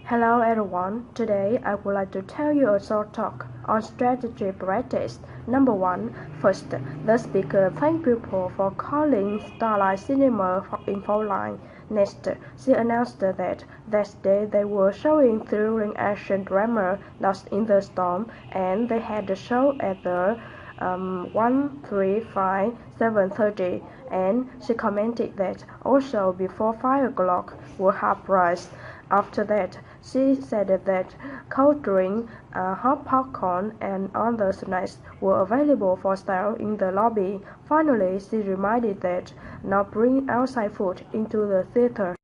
Hello everyone, today I would like to tell you a short talk on strategy practice. Number 1. First, the speaker thanked people for calling Starlight Cinema info line. Next, she announced that day they were showing thrilling action drama Lost in the Storm, and they had the show at the 7:30, and she commented that also before 5 o'clock were half price. After that, she said that cold drink, hot popcorn, and other snacks were available for sale in the lobby. Finally, she reminded that not bring outside food into the theater.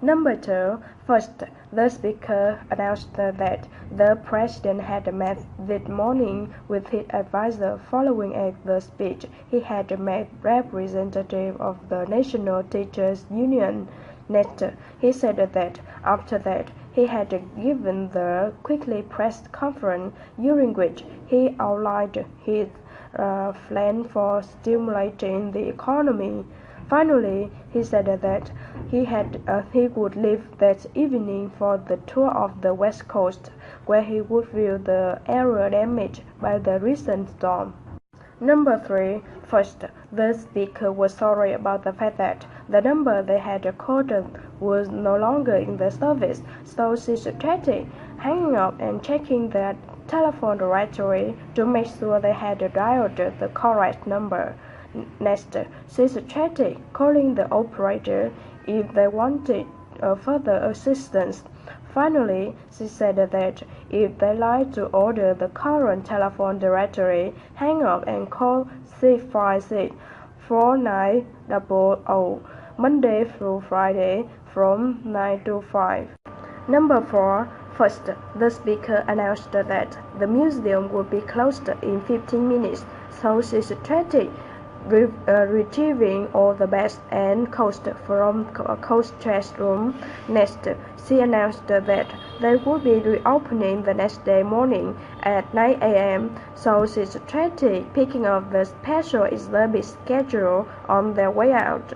Number 2. First, the speaker announced that the president had met this morning with his advisor. Following the speech, he had met representatives of the National Teachers Union. Next, he said that after that, he had given the quickly press conference during which he outlined his plan for stimulating the economy. Finally, he said that he would leave that evening for the tour of the West Coast, where he would view the area damaged by the recent storm. Number 3. First, the speaker was sorry about the fact that the number they had quoted was no longer in the service, so she suggested hanging up and checking their telephone directory to make sure they had dialed the correct number. Next, she suggested calling the operator if they wanted further assistance. Finally, she said that if they like to order the current telephone directory, hang up and call 656-4900, Monday through Friday from 9 to 5. Number 4. First, the speaker announced that the museum would be closed in 15 minutes, so she suggested retrieving all the bags and coats from a coach trash room. Next, she announced that they would be reopening the next day morning at 9 a.m., so she suggested picking up the special exhibit schedule on their way out.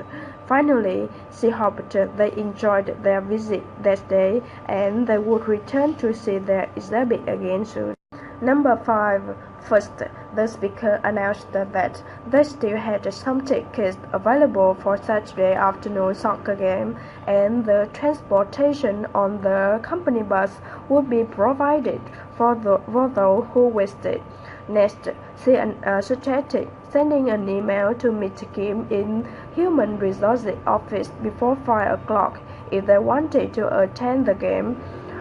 Finally, she hoped they enjoyed their visit that day and they would return to see their exhibit again soon. Number 5. First, the speaker announced that they still had some tickets available for Saturday afternoon soccer game, and the transportation on the company bus would be provided for those who wished it. Next, she suggested sending an email to Mr. Kim in Human Resources office before 5 o'clock if they wanted to attend the game.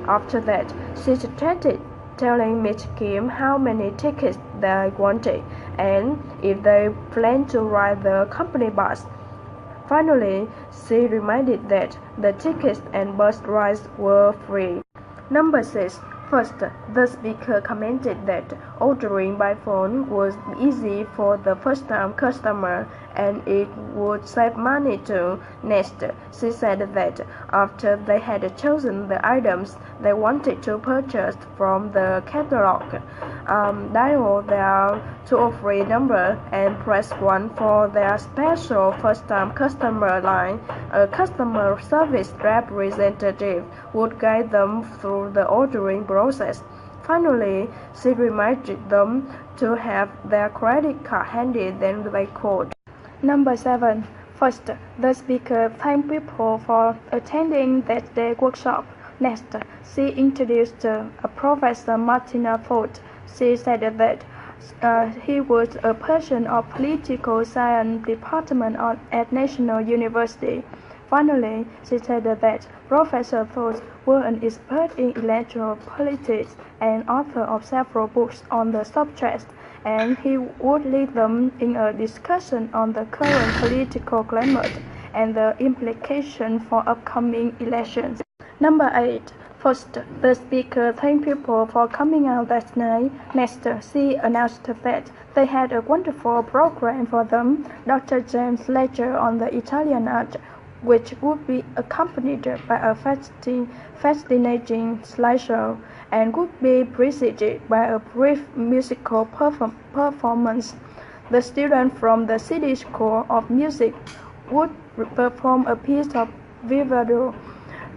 After that, she suggested telling Mr. Kim how many tickets they wanted and if they planned to ride the company bus. Finally, she reminded that the tickets and bus rides were free. Number 6. First, the speaker commented that ordering by phone was easy for the first-time customer and it would save money too. Next, she said that after they had chosen the items they wanted to purchase from the catalog, dial their toll-free number and press 1 for their special first-time customer line. A customer service representative would guide them through the ordering process. Finally, she reminded them to have their credit card handy then they could. Number 7. First, the speaker thanked people for attending that day workshop. Next, she introduced Professor Martina Ford. She said that he was a person of political science department at National University. Finally, she said that Professor Ford was an expert in electoral politics and author of several books on the subject, and he would lead them in a discussion on the current political climate and the implications for upcoming elections. Number 8. First, the speaker thanked people for coming out that night. Next, she announced that they had a wonderful program for them. Dr. James lectured on the Italian art, which would be accompanied by a fascinating slideshow and would be preceded by a brief musical performance. The students from the City School of Music would perform a piece of vibrato.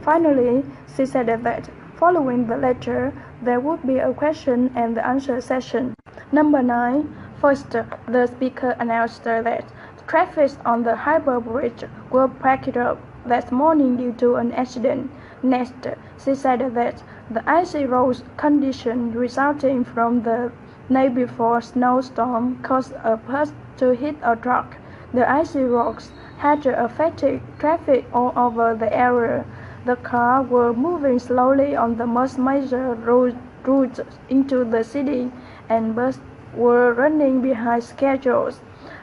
Finally, she said that Following the lecture, there would be a question and answer session. Number 9. First, the speaker announced that traffic on the Harbour Bridge was packed up that morning due to an accident. Next, she said that the icy road condition resulting from the night before snowstorm caused a bus to hit a truck. The icy rocks had affected traffic all over the area. The cars were moving slowly on the most major routes into the city, and buses were running behind schedules.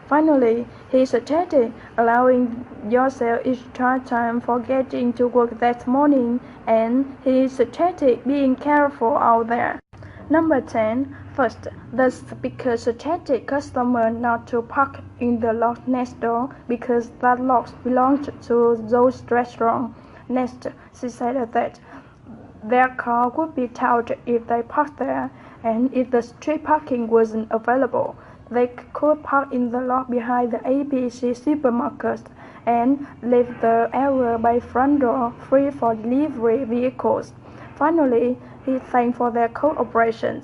Finally, he suggested allowing yourself extra time for getting to work that morning, and he suggested being careful out there. Number 10. First, the speaker suggested customers not to park in the lot next door because that lot belonged to those restaurants. Next, she said that their car would be towed if they parked there, and if the street parking wasn't available, they could park in the lot behind the ABC supermarket and leave the area by front door free for delivery vehicles. Finally, he thanked for their cooperation.